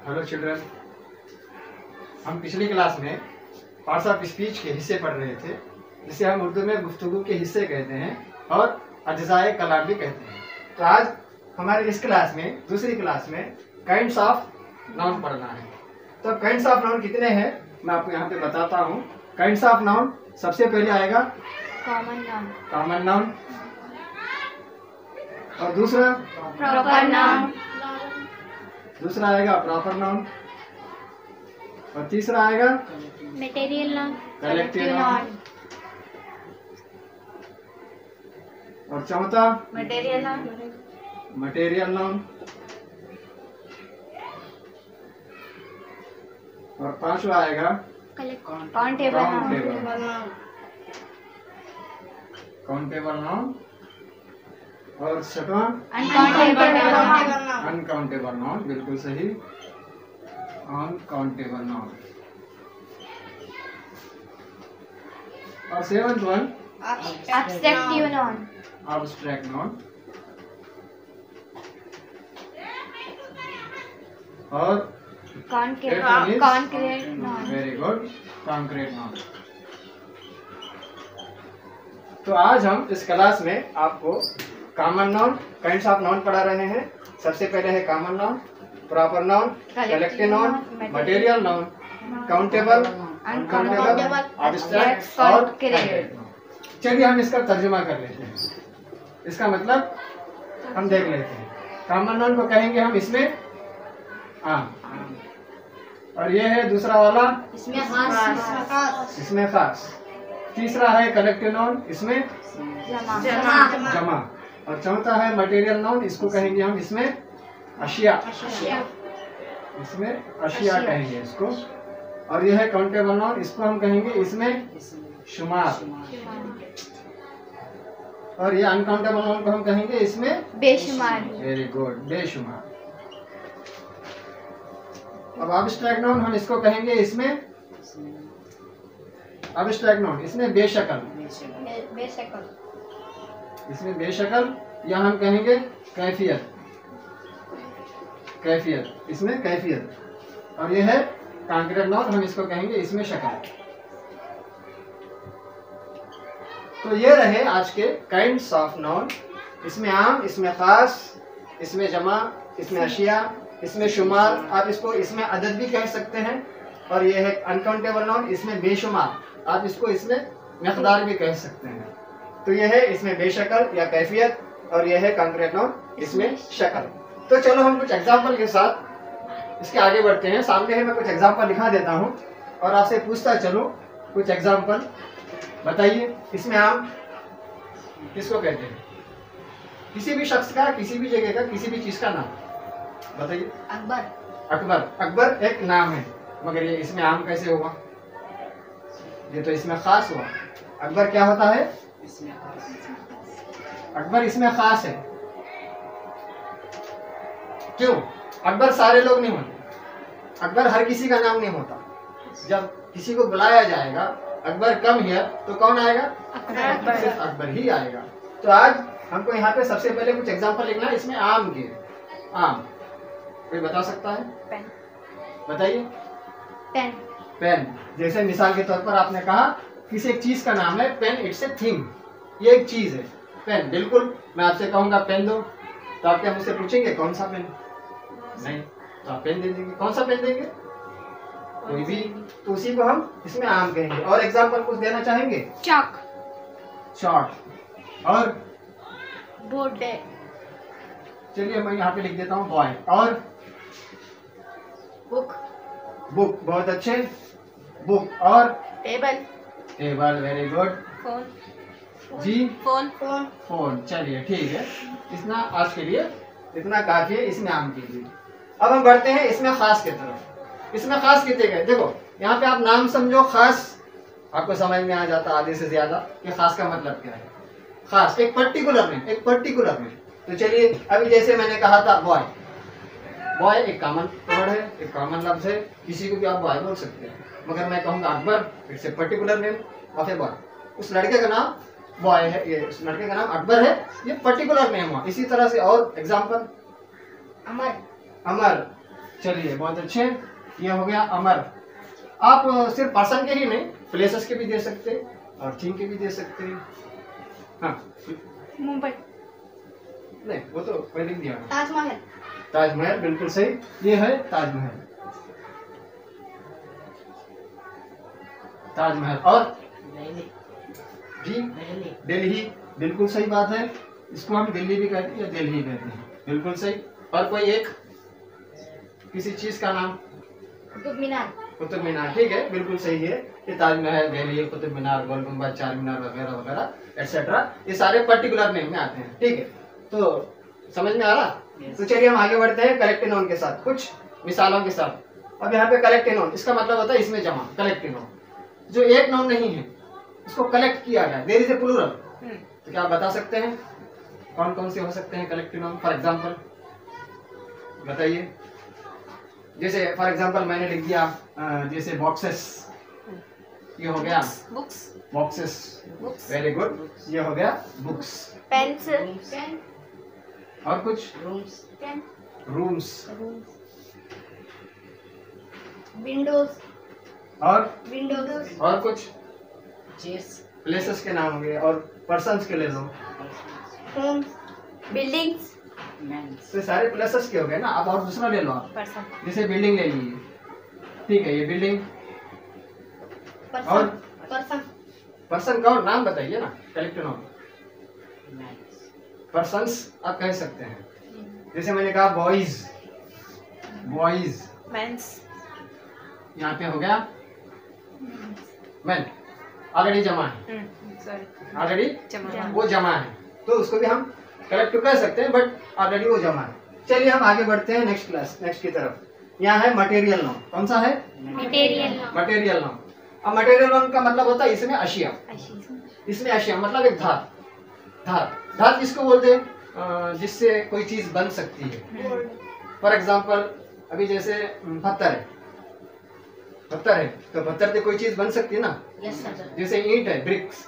Hello children, हम पिछली class में पार्ट्स ऑफ स्पीच के हिस्से पढ़ रहे थे, जिसे हम उर्दू में गुफ्तगू के हिस्से कहते हैं और अज्जाए कलाम भी कहते हैं। तो आज हमारे इस क्लास में, दूसरी क्लास में काइंड्स ऑफ नाउन पढ़ना है। तो काइंड्स ऑफ नाउन कितने हैं मैं आपको यहाँ पे बताता हूँ। काइंड्स ऑफ नाउन सबसे पहले आएगा कॉमन नाउन, और दूसरा प्रॉपर नाउन, दूसरा आएगा प्रॉपर नाउन, और तीसरा आएगा मटेरियल नाउन, कलेक्टिव नाउन, और चौथा मटेरियल नाउन, मटेरियल नाउन, और पांचवा आएगा काउंटेबल नाउन, काउंटेबल नाउन, और छठवां अनकाउंटेबल नाउन, अनकाउंटेबल नाउन। बिल्कुल सही, अनकाउंटेबल नाउन। और seventh one abstractive noun, abstract noun, और concrete noun. Very good, concrete noun. तो आज हम इस क्लास में आपको common noun, kinds of noun पढ़ा रहे हैं। सबसे पहले है common noun, proper noun, collective noun, material noun, countable, uncountable, abstract और कॉन्क्रीट नाउन। चलिए हम इसका तर्जुमा कर लेते हैं, इसका मतलब हम देख लेते हैं। कॉमन नाउन को कहेंगे हम इसमें आम, और ये है दूसरा वाला इसमें खास, इसमें खास। तीसरा है कलेक्टिव नाउन, इसमें जमा, और चौथा है मटेरियल नाउन, इसको कहेंगे हम इसमें अशिया, इसमें अशिया कहेंगे इसको। और यह है काउंटेबल नाउन, इसको हम कहेंगे इसमें शुमार, और ये अनकाउंटेबल नाउन को हम कहेंगे इसमें बेशुमार। वेरी गुड, बेशुमार। अब एब्स्ट्रैक्ट नाउन हम इसको कहेंगे इसमें एब्स्ट्रैक्ट नाउन, इसमें बेशकल, इसमें बेशकल, या हम कहेंगे कैफियत, कैफियत, इसमें कैफियत। और यह है कॉन्क्रीट नाउन, हम इसको कहेंगे इसमें शक्ल। तो ये रहे आज के काइंड्स ऑफ नाउन। इसमें आम, इसमें खास, इसमें जमा, इसमें अशिया, इसमें शुमार, आप इसको इसमें अदद भी कह सकते हैं। और ये है अनकाउंटेबल नाउन, इसमें बेशुमार, आप इसको इसमें मकदार भी कह सकते हैं। तो ये है इसमें बेशकल या कैफियत, और ये है कॉन्क्रीट नाउन, इसमें शक्ल। तो चलो हम कुछ एग्जाम्पल के साथ इसके आगे बढ़ते हैं। सामने है, मैं कुछ एग्जाम्पल लिखा देता हूँ और आपसे पूछता चलो कुछ एग्जाम्पल बताइए। इसमें आम किसको कहते हैं? किसी भी शख्स का, किसी भी जगह का, किसी भी चीज का नाम बताइए। अकबर, अकबर, अकबर एक नाम है, मगर ये इसमें आम कैसे हुआ? ये तो इसमें खास हुआ। अकबर क्या होता है? अकबर इसमें खास है। क्यों? अकबर सारे लोग नहीं होते, अकबर हर किसी का नाम नहीं होता। जब किसी को बुलाया जाएगा अकबर कम हियर, तो कौन आएगा? अकबर, सिर्फ अकबर ही आएगा। तो आज हमको यहाँ पे सबसे पहले कुछ एग्जांपल लिखना है इसमें आम के। आम कोई बता सकता है? पेन, बताइए। पेन, पेन, जैसे मिसाल के तौर पर आपने कहा किसी एक चीज का नाम है पेन, इट्स ए थिंग, ये एक चीज है पेन। बिल्कुल, मैं आपसे कहूंगा पेन दो, तो आप क्या मुझसे पूछेंगे कौन सा पेन? नहीं, तो आप पेन दे देंगे। कौन सा पेन देंगे? कोई भी। तो उसी को हम इसमें आम कहेंगे। और एग्जांपल कुछ देना चाहेंगे? चॉक, शॉर्ट, और बोर्ड, चलिए मैं यहाँ पे लिख देता हूँ बॉय। और बुक, बुक, बहुत अच्छे, बुक। और table, table, very good. Phone, जी, फोन, फोन। चलिए ठीक है, इतना आज के लिए इतना काफी है इसमें आम के लिए। अब हम बढ़ते हैं इसमें खास की तरफ। इसमें खास कितने गए? देखो यहाँ पे आप नाम समझो, खास आपको समझ में आ जाता आधे से ज्यादा कि खास का मतलब क्या है। खास एक पर्टिकुलर में, एक पर्टिकुलर में। तो चलिए अभी जैसे मैंने कहा था बॉय, बॉय एक कॉमन वर्ड है, एक कॉमन लफ्ज है, किसी को भी आप बॉय बोल सकते हैं। मगर मैं कहूँगा Akbar, it's a particular name of a boy. उस लड़के का नाम बॉय है, ये उस लड़के का नाम अकबर है, ये पर्टिकुलर नेम हुआ। इसी तरह से और एग्जांपल, अमर, अमर। चलिए बहुत अच्छे। ये हो गया अमर। आप सिर्फ पर्सन के ही नहीं, प्लेसेस के भी दे सकते हैं और थिंग के भी दे सकते हैं। हाँ मुंबई। नहीं, वो तो पहले ही दिया। ताजमहल। ताजमहल बिल्कुल सही, ये है ताजमहल। ताजमहल। और जी दिल्ली, बिल्कुल सही बात है। इसको हम दिल्ली भी कहते हैं या दिल्ली कहते हैं, बिल्कुल सही। और कोई एक किसी चीज का नाम? कुतुब मीनार। कुतुब मीनार, ठीक है, बिल्कुल सही है। ये ताजमहल, दिल्ली, कुतुब मीनार, गोल गुम्बद, चार मीनार वगैरह वगैरह एक्सेट्रा, ये सारे पर्टिकुलर नेम में आते हैं, ठीक है। तो समझ में आ रहा? तो चलिए हम आगे बढ़ते हैं कलेक्टिव नाउन के साथ, कुछ मिसालों के साथ। अब यहाँ पे कलेक्टिव नाउन, इसका मतलब होता है इसमें जमा, कलेक्टिव नाउन। जो एक नाउन नहीं है, इसको कलेक्ट किया गया, देयर इज ए प्लूरल। तो क्या आप बता सकते हैं कौन कौन से हो सकते हैं कलेक्टिव नाउन? फॉर एग्जाम्पल बताइए। जैसे फॉर एग्जाम्पल मैंने लिख दिया जैसे बॉक्सेस, ये हो गया बुक्स। बॉक्सेस, वेरी गुड, ये हो गया बुक्स। पेन्स। पेन। और कुछ? रूम्स। पेन। रूम्स। विंडोज। और विंडोज। और कुछ? चेयर्स। प्लेसेस के नाम हो गए। और पर्सन्स के ले लो। होम्स। बिल्डिंग्स। तो सारे प्लेसेस के हो गए ना। अब और दूसरा ले लो आप, पर्सन। जैसे बिल्डिंग ले लीजिए, ठीक है, ये बिल्डिंग। और पर्सन। पर्सन का और नाम बताइए ना, कलेक्टिव नाउन। पर्सन्स आप कह सकते हैं, जैसे मैंने कहा बॉयज, बॉयज। मेंस। यहाँ पे हो गया मैन, ऑलरेडी जमा है, सॉरी ऑलरेडी जमा। वो जमा है, तो उसको भी हम कलेक्टिव कह सकते हैं, बट ऑलरेडी वो जमा है। चलिए हम आगे बढ़ते हैं नेक्स्ट क्लास, नेक्स्ट की तरफ। यहाँ है मटेरियल नाउन। कौन सा है? मटेरियल। Material noun. अब मटेरियल नाउन का मतलब होता है इसमें अशिया, इसमें अशिया मतलब एक धात। धात, धात किसको बोलते हैं? जिससे कोई चीज बन सकती है। फॉर एग्जाम्पल अभी जैसे पत्थर है, पत्थर है तो पत्थर से कोई चीज बन सकती है ना। जैसे ईंट है, ब्रिक्स,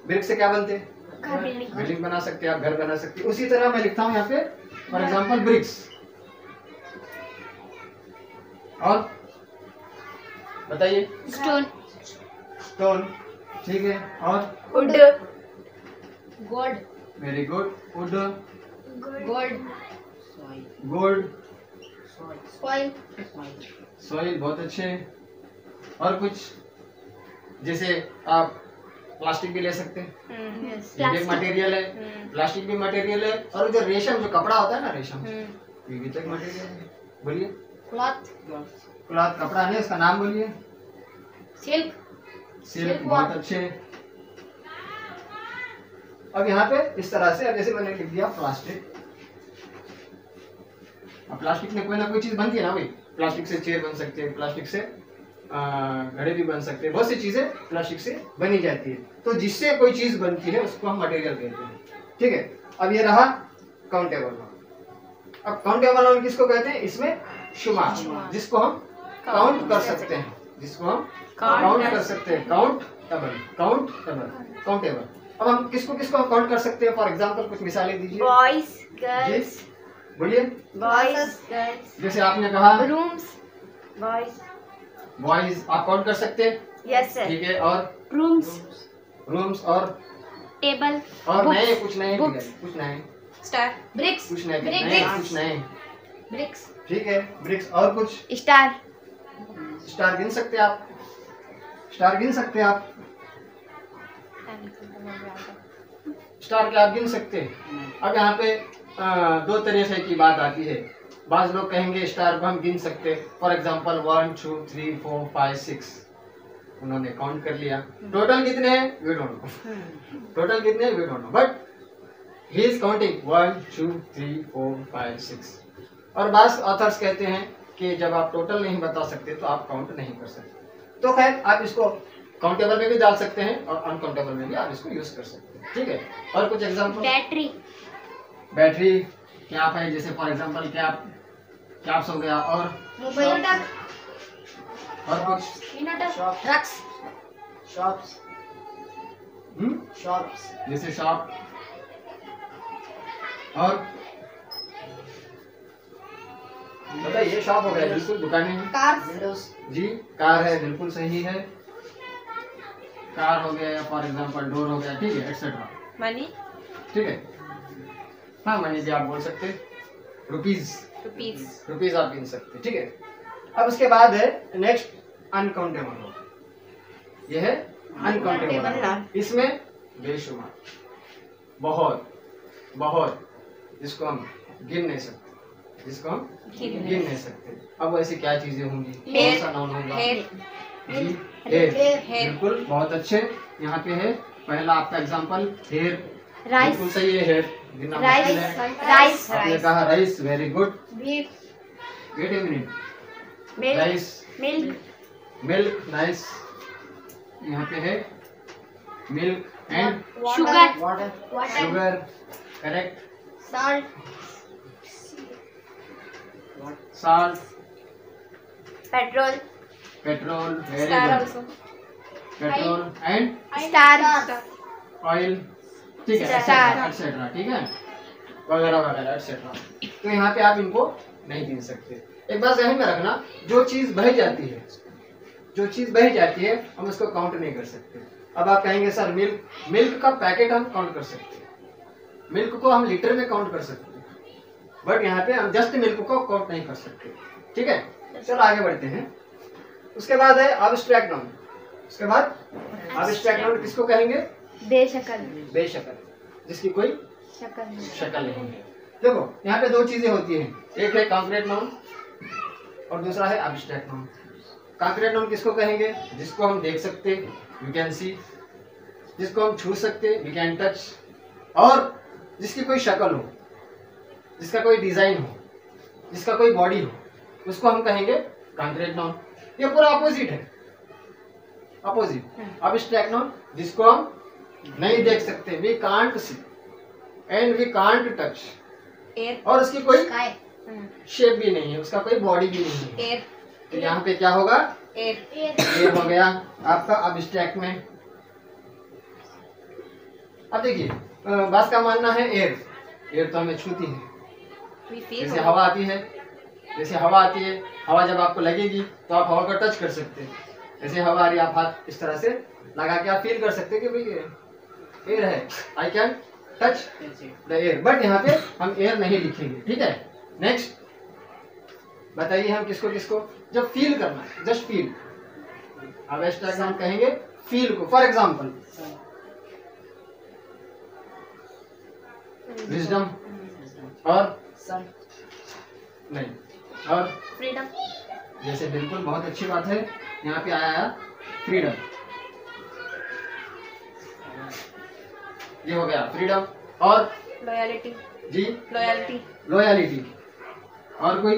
ब्रिक्स से क्या बनते हैं? बिल्डिंग बना सकते हैं आप, घर बना सकते हैं। उसी तरह मैं लिखता हूँ यहाँ पे फॉर एग्जाम्पल ब्रिक्स। और बताइए? स्टोन। स्टोन, ठीक है। और would. Gold. Very good, would. Gold. Gold. Soil. Soil, बहुत अच्छे। और कुछ? जैसे आप प्लास्टिक भी ले सकते हैं, ये भी एक मटेरियल है, प्लास्टिक भी मटेरियल है। और जो रेशम, जो कपड़ा होता है ना रेशम, ये भी तो एक मटेरियल है। बोलिए? क्लॉथ। क्लॉथ कपड़ा नहीं, उसका नाम बोलिए? सिल्क। सिल्क, बहुत अच्छे। अब यहाँ पे इस तरह से, अब जैसे मैंने लिख दिया प्लास्टिक। अब प्लास्टिक में कोई ना कोई चीज बनती है ना भाई, प्लास्टिक से चेयर बन सकते हैं, प्लास्टिक से घड़े भी बन सकते हैं, बहुत सी चीजें प्लास्टिक से बनी जाती है। तो जिससे कोई चीज बनती है उसको हम मटेरियल कहते हैं, ठीक है। अब ये रहा काउंटेबल नाउन। अब काउंटेबल नाउन किसको कहते हैं? इसमें शुमार, जिसको हम काउंट कर सकते हैं, जिसको हम काउंट कर सकते हैं। Countable, countable, countable. अब हम किसको किसको काउंट कर सकते हैं? फॉर एग्जाम्पल कुछ मिसालें दीजिए। Boys, girls. बोलिए? Boys, girls. जैसे आपने कहा रूम्स। बॉयज। बॉयज आप काउंट कर सकते हैं, यस सर। ठीक है। और रूम्स। रूम्स। और टेबल। और Books. नए कुछ नए Books. कुछ नए स्टार। ब्रिक्स। कुछ नए Bricks. नए कुछ नए, ब्रिक्स। ठीक है। ब्रिक्स। और कुछ? स्टार। स्टार गिन सकते हैं आप, स्टार गिन सकते हैं आप, स्टार क्या आप गिन सकते हैं? अब यहाँ पे दो तरह से की बात आती है। बाज लोग कहेंगे स्टार को हम गिन सकते हैं, फॉर एग्जाम्पल 1 2 3 4 5 6, उन्होंने काउंट कर लिया। टोटल कितने हैं? वी डोंट नो, टोटल कितने हैं? We don't know, but he is counting 1 2 3 4 5 6। और बास ऑथर्स कहते हैं कि जब आप टोटल नहीं बता सकते तो आप काउंट नहीं कर सकते। तो खैर आप इसको काउंटेबल में भी डाल सकते हैं और अनकाउंटेबल में भी आप इसको यूज कर सकते हैं, ठीक है। और कुछ एग्जांपल? बैटरी। बैटरी, कैप है, जैसे फॉर एग्जांपल कैप, कैप्स हो गया। और मोबाइल। और कुछ? ट्रक्स। शॉप्स, शॉप्स, जैसे शॉप। और बताइए, शॉप हो गया, बिल्कुल दुकानें हैं। कार्स, जी, कार है, बिल्कुल सही है। कार हो गया, फॉर एग्जाम्पल डोर हो गया, ठीक है, एक्सेट्रा। मनी, ठीक है, हाँ मनी भी आप बोल सकते हैं। रुपीज, रुपीज, रुपीज आप गिन सकते हैं, ठीक है। अब उसके बाद है नेक्स्ट अनकाउंटेबल। ये है अनकाउंटेबल, इसमें बेशुमार, बहुत बहुत, जिसको हम गिन नहीं सकते, जिसको हम गिन नहीं सकते। अब ऐसी क्या चीजें होंगी, कौन सा नाउन होगा? जी, हेयर, बिल्कुल, बहुत अच्छे। यहाँ पे है पहला आपका एग्जांपल, हेयर, बिल्कुल सही है। हेयर गिनना मुश्किल है। राइस, आपने कहा rice, very good. Beef, wait a minute, milk, rice, milk, milk, nice. यहाँ पे है milk and sugar, sugar, correct. Salt, salt, petrol, petrol, very star good, also, petrol and star, oil, ठीक है, Star. एक्सेट्रा, ठीक है, वगैरह वगैरह etcetera. तो यहाँ पे आप इनको नहीं गिन सकते। एक बात ध्यान में रखना, जो चीज बह जाती है, जो चीज बह जाती है, हम उसको काउंट नहीं कर सकते। अब आप कहेंगे सर मिल्क, मिल्क का पैकेट हम काउंट कर सकते हैं, मिल्क को हम लीटर में काउंट कर सकते हैं, बट यहाँ पे हम जस्ट मिल्क को काउंट नहीं कर सकते, ठीक है। चलो आगे बढ़ते हैं। उसके बाद है अब्स्ट्रैक्ट नाउन। उसके बाद अब्स्ट्रैक्ट नाउन किसको कहेंगे? बेशकल, बेशकल, जिसकी कोई शक्ल नहीं, शक्ल नहीं है। देखो यहाँ पे दो चीजें होती हैं, एक है कॉन्क्रीट नाउन और दूसरा है अब्स्ट्रैक्ट नाउन। कॉन्क्रीट नाउन किसको कहेंगे? जिसको हम देख सकते, वी कैन सी, जिसको हम छू सकते, वी कैन टच, और जिसकी कोई शक्ल हो, जिसका कोई डिजाइन हो, जिसका कोई बॉडी हो, उसको हम कहेंगे कॉन्क्रीट नाउन। ये पूरा अपोजिट है, अपोजिट। अब्स्ट्रैक्ट नाउन जिसको हम नहीं देख सकते, we can't see and we can't touch, air, और उसकी कोई स्काई, शेप भी नहीं है, उसका कोई बॉडी भी नहीं है। एयर, तो यहाँ पे क्या होगा? एयर, ये हो गया आपका अब्स्ट्रैक्ट में। अब देखिए बास का मानना है एयर, एयर तो हमें छूती है, वी फील, जैसे हवा आती है, जैसे हवा आती है, हवा जब आपको लगेगी तो आप हवा को टच कर सकते हैं। जैसे हवा आ रही है, आप हाथ इस तरह से लगा के आप फील कर सकते हैं कि भाई एयर है, I can touch the air, but यहाँ पे हम एयर नहीं लिखेंगे, ठीक है। नेक्स्ट बताइए हम किसको किसको जब फील करना है, जस्ट फील, अब एब्स्ट्रैक्ट हम कहेंगे फील को। फॉर एग्जांपल विजडम, और नहीं, और फ्रीडम, जैसे बिल्कुल बहुत अच्छी बात है, यहाँ पे आया फ्रीडम, ये हो गया फ्रीडम, और लॉयलिटी, जी लॉयलिटी, लॉयलिटी, और कोई?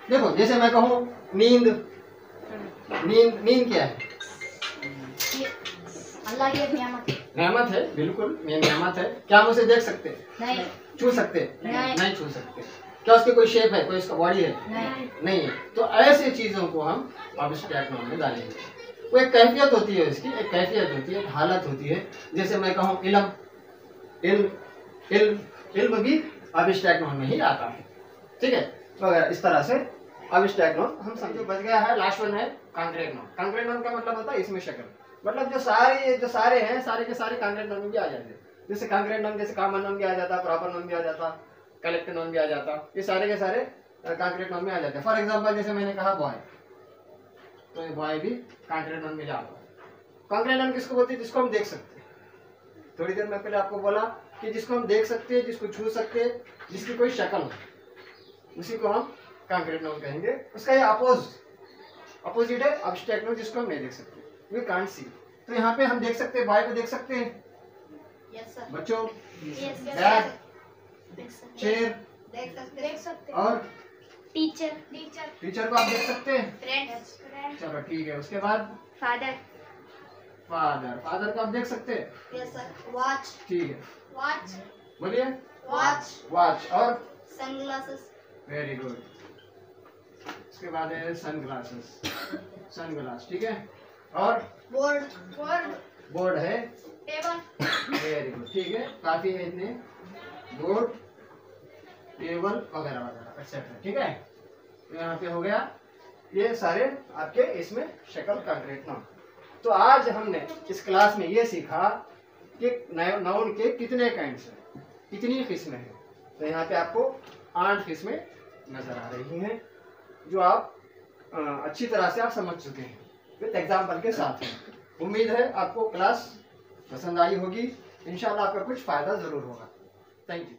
देखो जैसे मैं कहूँ नींद, नींद, नींद क्या है? अल्लाह की नियामत, नेमत है, बिल्कुल ये नेमत है। क्या हम उसे देख सकते हैं? नहीं, छू सकते? नहीं। छू सकते। क्या उसकी कोई शेप है, कोई उसका बॉडी है? नहीं है। तो ऐसे चीजों को हम अब्स्ट्रैक्ट नाउन में डालेंगे। वो एक कैफियत होती है, उसकी एक कैफियत होती है, एक हालत होती है। जैसे मैं कहूँ इल्म, इल्म, इल्म, इल्म भी अब्स्ट्रैक्ट नाउन में ही आता है, ठीक है। तो इस तरह से अब्स्ट्रैक्ट नाउन हम समझो बच गया है। लास्ट वन है कॉन्क्रीट नाउन। कॉन्क्रीट नाउन का मतलब होता है इसमें शक्ल, मतलब जो सारे हैं, सारे के सारे कॉन्क्रीट नाउन में भी आ जाते हैं। जैसे कॉन्क्रीट नाउन, जैसे कॉमन नाउन भी आ जाता, प्रॉपर नाउन भी आ जाता, कलेक्टिव नाउन भी आ जाता, ये सारे के सारे कॉन्क्रीट नाउन में आ जाते हैं। फॉर एग्जांपल जैसे मैंने कहा बॉय, तो ये बॉय भी कॉन्क्रीट नाउन में जाता है। कॉन्क्रीट नाउन किसको बोलते हैं? जिसको हम देख सकते हैं। थोड़ी देर में पहले आपको बोला कि जिसको हम देख सकते हैं, जिसको छू सकते हैं, जिसकी कोई शक्ल हो, उसी को हम कॉन्क्रीट नाउन कहेंगे। उसका ये अपोजिट है अब्स्ट्रैक्ट नाउन, जिसको हम नहीं देख सकते, वी कांट सी। तो यहाँ पे हम देख सकते हैं, बॉय को देख सकते हैं, यस सर, बच्चों, यस बैग, चेयर, देख सकते, और टीचर, टीचर को आप देख सकते हैं। फ्रेंड्स, चलो ठीक है। उसके बाद फादर, फादर को आप देख सकते हैं, यस सर, वॉच, ठीक है। वॉच, बोलिए, वॉच, और सनग्लासेस, वेरी गुड। उसके बाद है सनग्लासेस, सनग्लास, ठीक है। और बोर्ड है, टेबल, वेरी गुड, ठीक है। काफी है इतने, बोर्ड, टेबल वगैरह वगैरह एक्सेट्रा। ठीक है, तो यहाँ पे हो गया ये सारे आपके इसमें शक्ल कंक्रीट नाउन। तो आज हमने इस क्लास में ये सीखा कि नाउन के कितने काइंड्स हैं, कितनी किस्में हैं। तो यहाँ पे आपको 8 किस्में नजर आ रही हैं जो आप अच्छी तरह से आप समझ चुके हैं विद एग्जाम्पल के साथ हैं। उम्मीद है आपको क्लास पसंद आई होगी, इंशाल्लाह आपका कुछ फायदा जरूर होगा। Thank you.